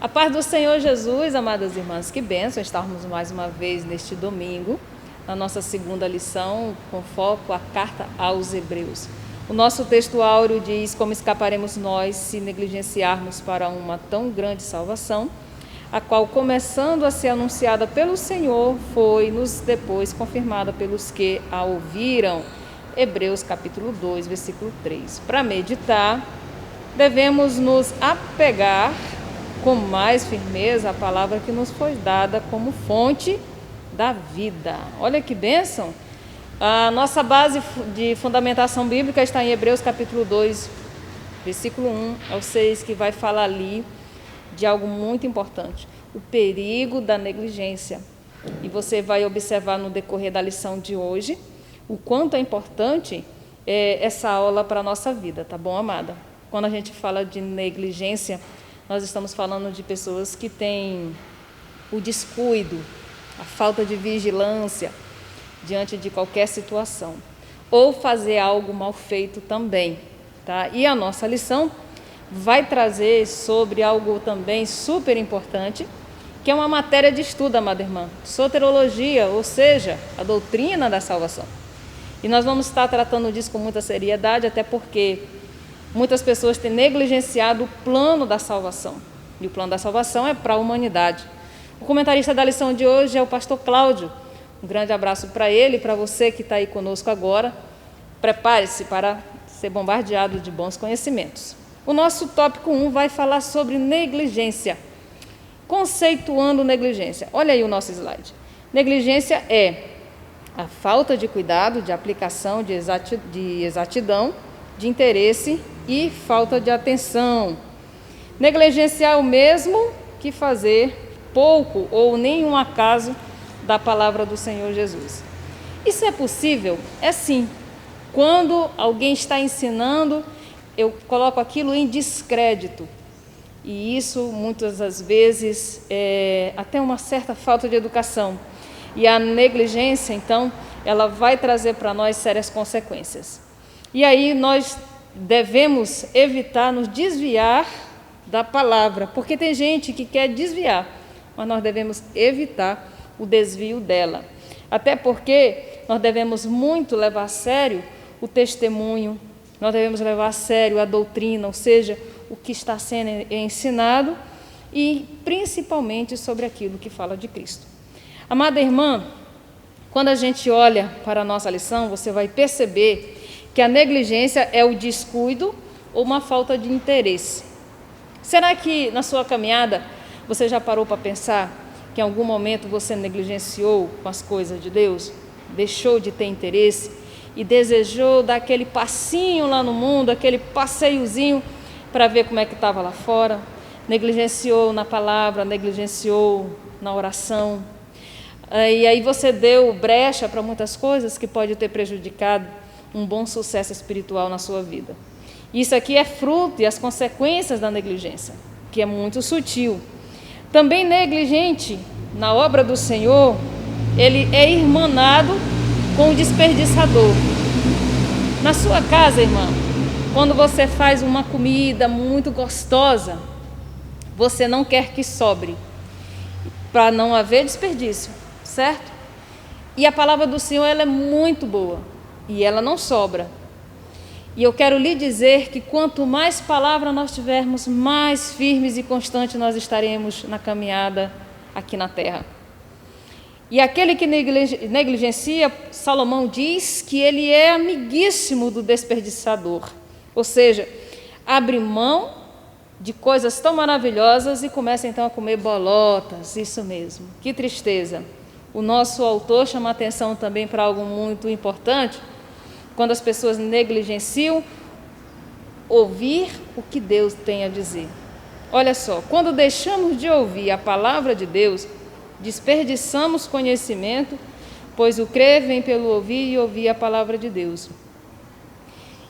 A paz do Senhor Jesus, amadas irmãs, que bênção estarmos mais uma vez neste domingo, na nossa segunda lição, com foco a carta aos Hebreus. O nosso texto áureo diz: como escaparemos nós se negligenciarmos para uma tão grande salvação, a qual, começando a ser anunciada pelo Senhor, foi-nos depois confirmada pelos que a ouviram. Hebreus capítulo 2, versículo 3. Para meditar, devemos nos apegar com mais firmeza a palavra que nos foi dada como fonte da vida. Olha que bênção! A nossa base de fundamentação bíblica está em Hebreus capítulo 2, versículo 1 ao 6, que vai falar ali de algo muito importante, o perigo da negligência. E você vai observar no decorrer da lição de hoje o quanto é importante essa aula para a nossa vida, tá bom, amada? Quando a gente fala de negligência, nós estamos falando de pessoas que têm o descuido, a falta de vigilância diante de qualquer situação, ou fazer algo mal feito também, tá? E a nossa lição vai trazer sobre algo também super importante, que é uma matéria de estudo, amada irmã, soterologia, ou seja, a doutrina da salvação. E nós vamos estar tratando disso com muita seriedade, até porque muitas pessoas têm negligenciado o plano da salvação. E o plano da salvação é para a humanidade. O comentarista da lição de hoje é o pastor Cláudio. Um grande abraço para ele e para você que está aí conosco agora. Prepare-se para ser bombardeado de bons conhecimentos. O nosso tópico 1 vai falar sobre negligência. Conceituando negligência. Olha aí o nosso slide. Negligência é a falta de cuidado, de aplicação, de exatidão, de interesse e falta de atenção. Negligenciar o mesmo que fazer pouco ou nenhum acaso da palavra do Senhor Jesus. Isso é possível? É sim. Quando alguém está ensinando, eu coloco aquilo em descrédito. E isso, muitas das vezes, é até uma certa falta de educação. E a negligência, então, ela vai trazer para nós sérias consequências. E aí nós devemos evitar nos desviar da palavra, porque tem gente que quer desviar, mas nós devemos evitar o desvio dela. Até porque nós devemos muito levar a sério o testemunho, nós devemos levar a sério a doutrina, ou seja, o que está sendo ensinado e principalmente sobre aquilo que fala de Cristo. Amada irmã, quando a gente olha para a nossa lição, você vai perceber que a negligência é o descuido ou uma falta de interesse. Será que na sua caminhada você já parou para pensar que em algum momento você negligenciou com as coisas de Deus, deixou de ter interesse e desejou dar aquele passinho lá no mundo, aquele passeiozinho para ver como é que estava lá fora? Negligenciou na palavra, negligenciou na oração. E aí você deu brecha para muitas coisas que pode ter prejudicado um bom sucesso espiritual na sua vida. Isso aqui é fruto e as consequências da negligência, que é muito sutil. Também negligente na obra do Senhor, ele é irmanado com o desperdiçador. Na sua casa, irmã, quando você faz uma comida muito gostosa, você não quer que sobre, para não haver desperdício, certo? E a palavra do Senhor, ela é muito boa e ela não sobra. E eu quero lhe dizer que quanto mais palavra nós tivermos, mais firmes e constantes nós estaremos na caminhada aqui na terra. E aquele que negligencia, Salomão diz que ele é amiguíssimo do desperdiçador. Ou seja, abre mão de coisas tão maravilhosas e começa então a comer bolotas, isso mesmo. Que tristeza. O nosso autor chama a atenção também para algo muito importante, quando as pessoas negligenciam ouvir o que Deus tem a dizer. Olha só, quando deixamos de ouvir a palavra de Deus, desperdiçamos conhecimento, pois o crer vem pelo ouvir e ouvir a palavra de Deus.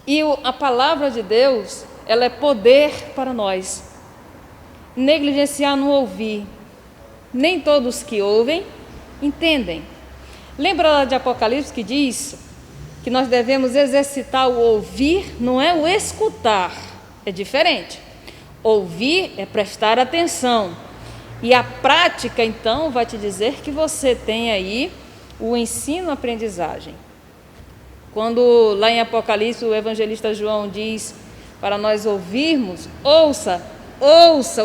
E a palavra de Deus, ela é poder para nós. Negligenciar no ouvir. Nem todos que ouvem, entendem. Lembra lá de Apocalipse que diz que nós devemos exercitar o ouvir, não é o escutar, é diferente. Ouvir é prestar atenção. E a prática, então, vai te dizer que você tem aí o ensino-aprendizagem. Quando lá em Apocalipse o evangelista João diz para nós ouvirmos, ouça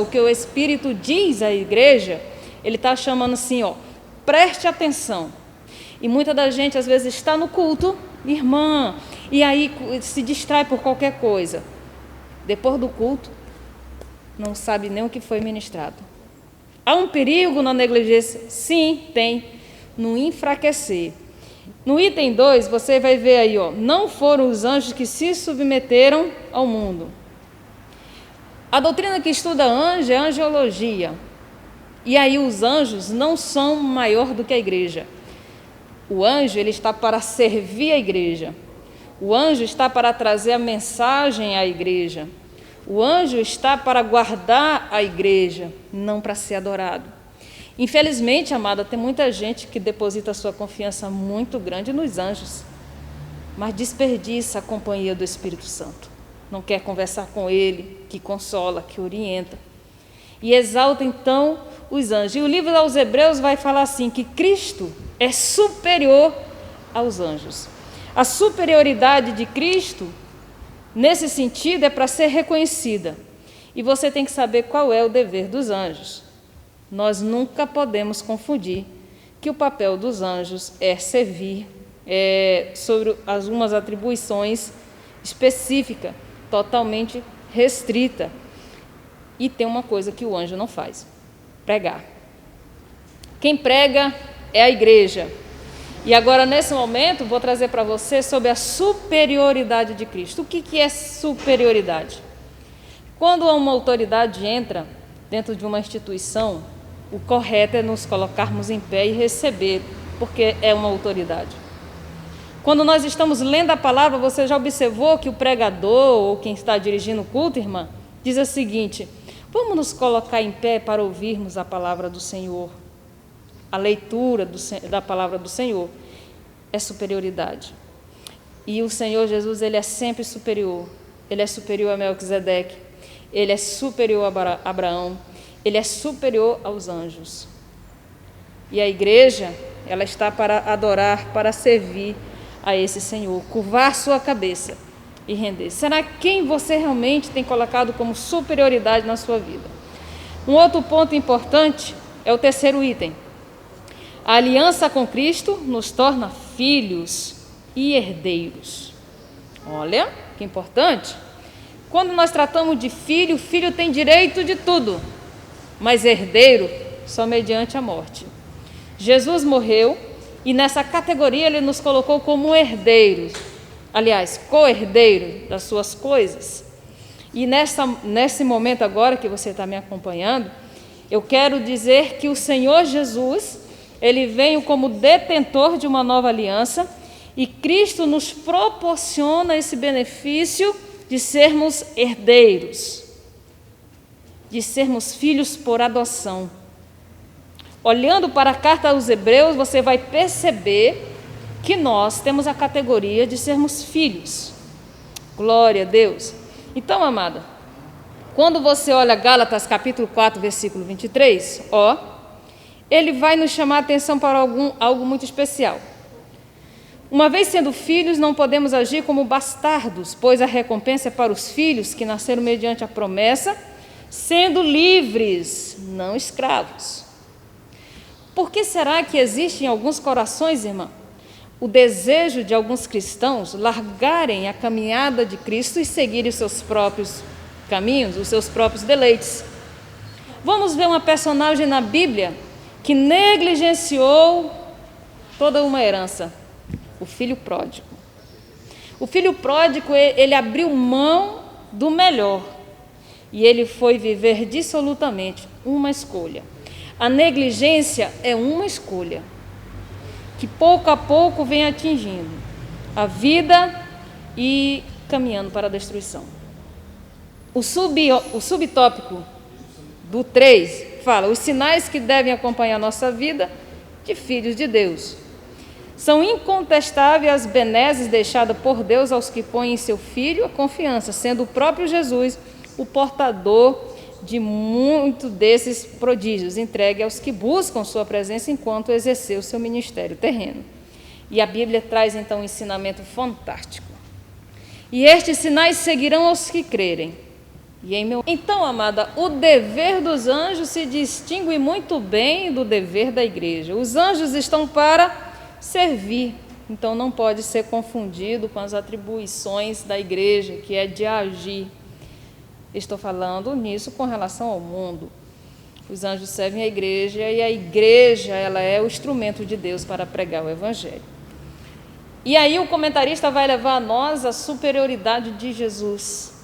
o que o Espírito diz à igreja, ele está chamando assim, preste atenção. E muita da gente às vezes está no culto, irmã, e aí se distrai por qualquer coisa. Depois do culto, não sabe nem o que foi ministrado. Há um perigo na negligência? Sim, tem. No enfraquecer. No item 2, você vai ver aí, não foram os anjos que se submeteram ao mundo. A doutrina que estuda anjo é angiologia. E aí os anjos não são maior do que a igreja. O anjo, ele está para servir a igreja. O anjo está para trazer a mensagem à igreja. O anjo está para guardar a igreja, não para ser adorado. Infelizmente, amada, tem muita gente que deposita sua confiança muito grande nos anjos, mas desperdiça a companhia do Espírito Santo. Não quer conversar com ele, que consola, que orienta. E exalta, então, os anjos. E o livro aos Hebreus vai falar assim, que Cristo é superior aos anjos. A superioridade de Cristo, nesse sentido, é para ser reconhecida. E você tem que saber qual é o dever dos anjos. Nós nunca podemos confundir que o papel dos anjos é servir sobre algumas atribuições específicas, totalmente restrita. E tem uma coisa que o anjo não faz: pregar. Quem prega é a igreja. E agora, nesse momento, vou trazer para você sobre a superioridade de Cristo. O que é superioridade? Quando uma autoridade entra dentro de uma instituição, o correto é nos colocarmos em pé e receber, porque é uma autoridade. Quando nós estamos lendo a palavra, você já observou que o pregador ou quem está dirigindo o culto, irmã, diz o seguinte: vamos nos colocar em pé para ouvirmos a palavra do Senhor. A leitura da palavra do Senhor é superioridade. E o Senhor Jesus, ele é sempre superior. Ele é superior a Melquisedeque, ele é superior a Abraão, ele é superior aos anjos. E a igreja, ela está para adorar, para servir a esse Senhor, curvar sua cabeça e render. Será quem você realmente tem colocado como superioridade na sua vida? Um outro ponto importante é o terceiro item. A aliança com Cristo nos torna filhos e herdeiros. Olha, que importante. Quando nós tratamos de filho, filho tem direito de tudo, mas herdeiro só mediante a morte. Jesus morreu e nessa categoria ele nos colocou como herdeiros, aliás, co-herdeiro das suas coisas. E nesse momento agora que você está me acompanhando, eu quero dizer que o Senhor Jesus, ele veio como detentor de uma nova aliança e Cristo nos proporciona esse benefício de sermos herdeiros, de sermos filhos por adoção. Olhando para a carta aos Hebreus, você vai perceber que nós temos a categoria de sermos filhos. Glória a Deus. Então, amada, quando você olha Gálatas capítulo 4, versículo 23, ele vai nos chamar a atenção para algo muito especial. Uma vez sendo filhos, não podemos agir como bastardos, pois a recompensa é para os filhos que nasceram mediante a promessa, sendo livres, não escravos. Por que será que existe em alguns corações, irmã, o desejo de alguns cristãos largarem a caminhada de Cristo e seguirem os seus próprios caminhos, os seus próprios deleites? Vamos ver uma personagem na Bíblia que negligenciou toda uma herança: o filho pródigo. O filho pródigo, ele abriu mão do melhor e ele foi viver dissolutamente uma escolha. A negligência é uma escolha que pouco a pouco vem atingindo a vida e caminhando para a destruição. O subtópico do 3 fala: os sinais que devem acompanhar a nossa vida de filhos de Deus. São incontestáveis as benesses deixadas por Deus aos que põem em seu Filho a confiança, sendo o próprio Jesus o portador de muito desses prodígios, entregue aos que buscam sua presença enquanto exerceu seu ministério terreno. E a Bíblia traz então um ensinamento fantástico. E estes sinais seguirão aos que crerem. Então, amada, o dever dos anjos se distingue muito bem do dever da igreja. Os anjos estão para servir, então não pode ser confundido com as atribuições da igreja, que é de agir. Estou falando nisso com relação ao mundo. Os anjos servem a igreja e a igreja, ela é o instrumento de Deus para pregar o evangelho. E aí o comentarista vai levar a nós a superioridade de Jesus.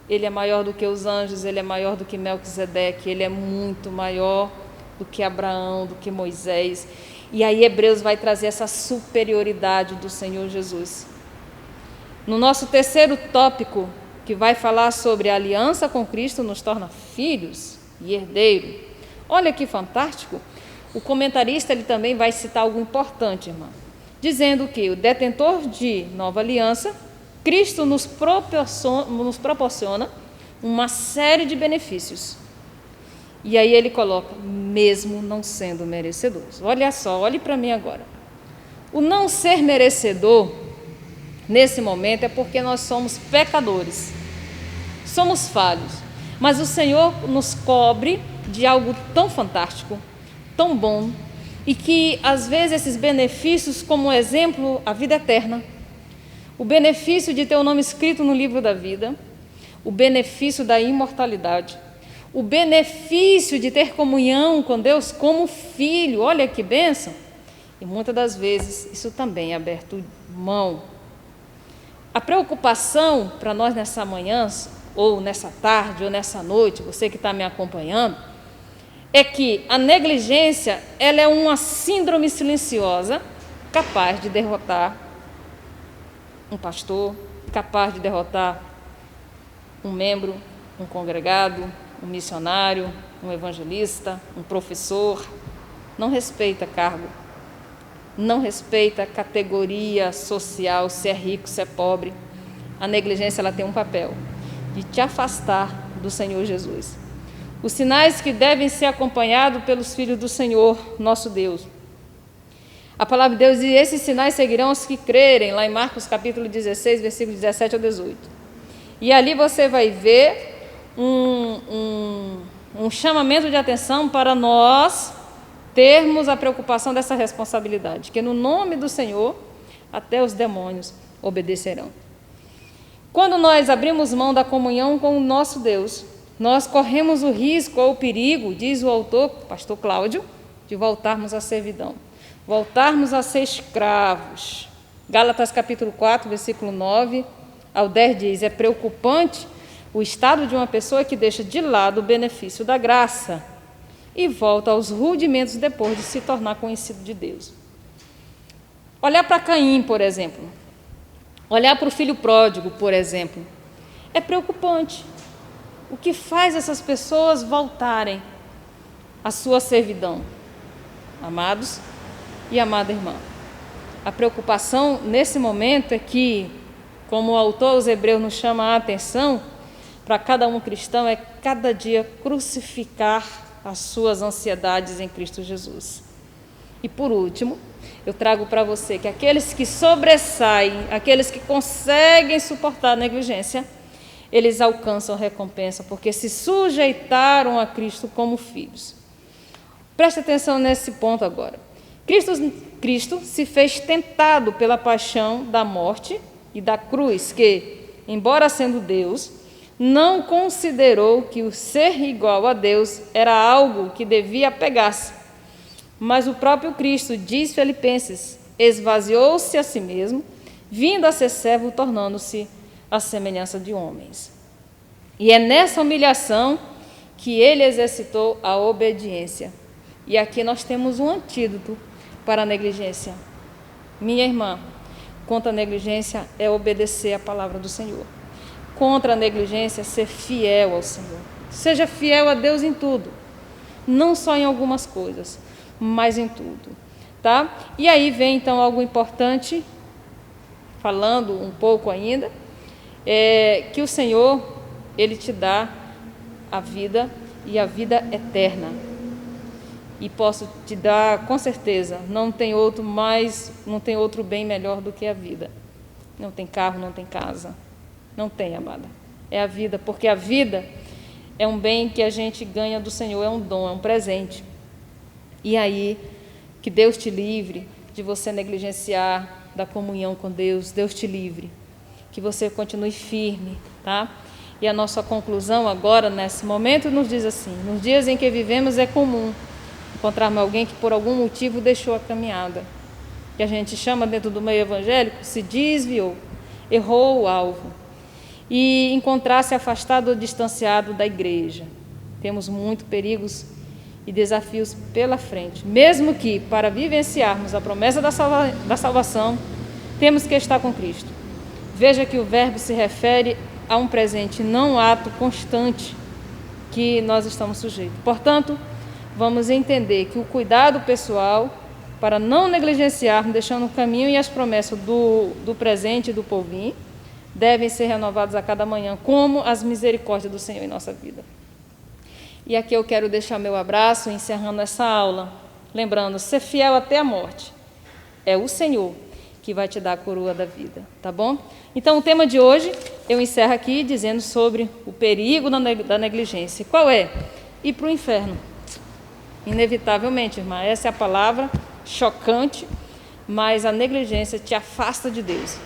Ele é maior do que os anjos, ele é maior do que Melquisedeque, ele é muito maior do que Abraão, do que Moisés. E aí Hebreus vai trazer essa superioridade do Senhor Jesus. No nosso terceiro tópico, que vai falar sobre a aliança com Cristo, nos torna filhos e herdeiros. Olha que fantástico. O comentarista ele também vai citar algo importante, irmã, dizendo que o detentor de nova aliança, Cristo nos proporciona uma série de benefícios. E aí ele coloca, mesmo não sendo merecedores. Olha só, olhe para mim agora. O não ser merecedor, nesse momento, é porque nós somos pecadores. Somos falhos. Mas o Senhor nos cobre de algo tão fantástico, tão bom, e que, às vezes, esses benefícios, como exemplo, a vida eterna, o benefício de ter o nome escrito no livro da vida, o benefício da imortalidade, o benefício de ter comunhão com Deus como filho, olha que bênção, e muitas das vezes isso também é aberto mão. A preocupação para nós nessa manhã, ou nessa tarde, ou nessa noite, você que está me acompanhando, é que a negligência, ela é uma síndrome silenciosa capaz de derrotar um pastor, capaz de derrotar um membro, um congregado, um missionário, um evangelista, um professor. Não respeita cargo, não respeita categoria social, se é rico, se é pobre. A negligência ela tem um papel de te afastar do Senhor Jesus. Os sinais que devem ser acompanhados pelos filhos do Senhor, nosso Deus. A palavra de Deus diz, esses sinais seguirão os que crerem, lá em Marcos capítulo 16, versículos 17 a 18. E ali você vai ver um chamamento de atenção para nós termos a preocupação dessa responsabilidade, que no nome do Senhor, até os demônios obedecerão. Quando nós abrimos mão da comunhão com o nosso Deus, nós corremos o risco ou o perigo, diz o autor, pastor Cláudio, de voltarmos à servidão. Voltarmos a ser escravos. Gálatas capítulo 4, versículo 9 ao 10 diz, é preocupante o estado de uma pessoa que deixa de lado o benefício da graça e volta aos rudimentos depois de se tornar conhecido de Deus. Olhar para Caim, por exemplo, olhar para o filho pródigo, por exemplo, é preocupante. O que faz essas pessoas voltarem à sua servidão? Amados e amada irmã, a preocupação nesse momento é que, como o autor aos Hebreus nos chama a atenção, para cada um cristão é cada dia crucificar as suas ansiedades em Cristo Jesus. E por último, eu trago para você que aqueles que sobressaem, aqueles que conseguem suportar a negligência, eles alcançam recompensa, porque se sujeitaram a Cristo como filhos. Preste atenção nesse ponto agora. Cristo se fez tentado pela paixão da morte e da cruz, que, embora sendo Deus, não considerou que o ser igual a Deus era algo que devia apegar-se. Mas o próprio Cristo, diz Filipenses, esvaziou-se a si mesmo, vindo a ser servo, tornando-se a semelhança de homens. E é nessa humilhação que ele exercitou a obediência. E aqui nós temos um antídoto para a negligência. Minha irmã, contra a negligência é obedecer a palavra do Senhor. Contra a negligência é ser fiel ao Senhor. Seja fiel a Deus em tudo, não só em algumas coisas, mas em tudo, tá? E aí vem então algo importante, falando um pouco ainda, que o Senhor, Ele te dá a vida e a vida eterna. E posso te dar com certeza, não tem outro bem melhor do que a vida. Não tem carro, não tem casa. Não tem, amada. É a vida, porque a vida é um bem que a gente ganha do Senhor, é um dom, é um presente. E aí, que Deus te livre de você negligenciar da comunhão com Deus, Deus te livre. Que você continue firme, tá? E a nossa conclusão agora, nesse momento, nos diz assim: nos dias em que vivemos é comum encontrarmos alguém que por algum motivo deixou a caminhada, que a gente chama dentro do meio evangélico, se desviou, errou o alvo, e encontrar-se afastado ou distanciado da igreja. Temos muitos perigos e desafios pela frente, mesmo que para vivenciarmos a promessa da salvação, temos que estar com Cristo. Veja que o verbo se refere a um presente, não um ato constante que nós estamos sujeitos. Portanto, vamos entender que o cuidado pessoal, para não negligenciarmos, deixando o caminho e as promessas do presente e do porvir, devem ser renovados a cada manhã, como as misericórdias do Senhor em nossa vida. E aqui eu quero deixar meu abraço, encerrando essa aula, lembrando, ser fiel até a morte. É o Senhor que vai te dar a coroa da vida, tá bom? Então, o tema de hoje, eu encerro aqui dizendo sobre o perigo da negligência. Qual é? Ir para o inferno. Inevitavelmente, irmã, essa é a palavra chocante, mas a negligência te afasta de Deus.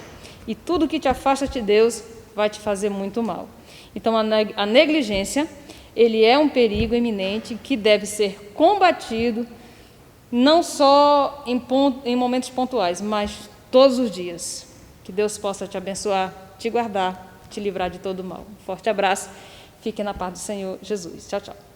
E tudo que te afasta de Deus vai te fazer muito mal. Então, a negligência, ele é um perigo iminente que deve ser combatido, não só em momentos pontuais, mas todos os dias. Que Deus possa te abençoar, te guardar, te livrar de todo mal. Um forte abraço. Fique na paz do Senhor Jesus. Tchau, tchau.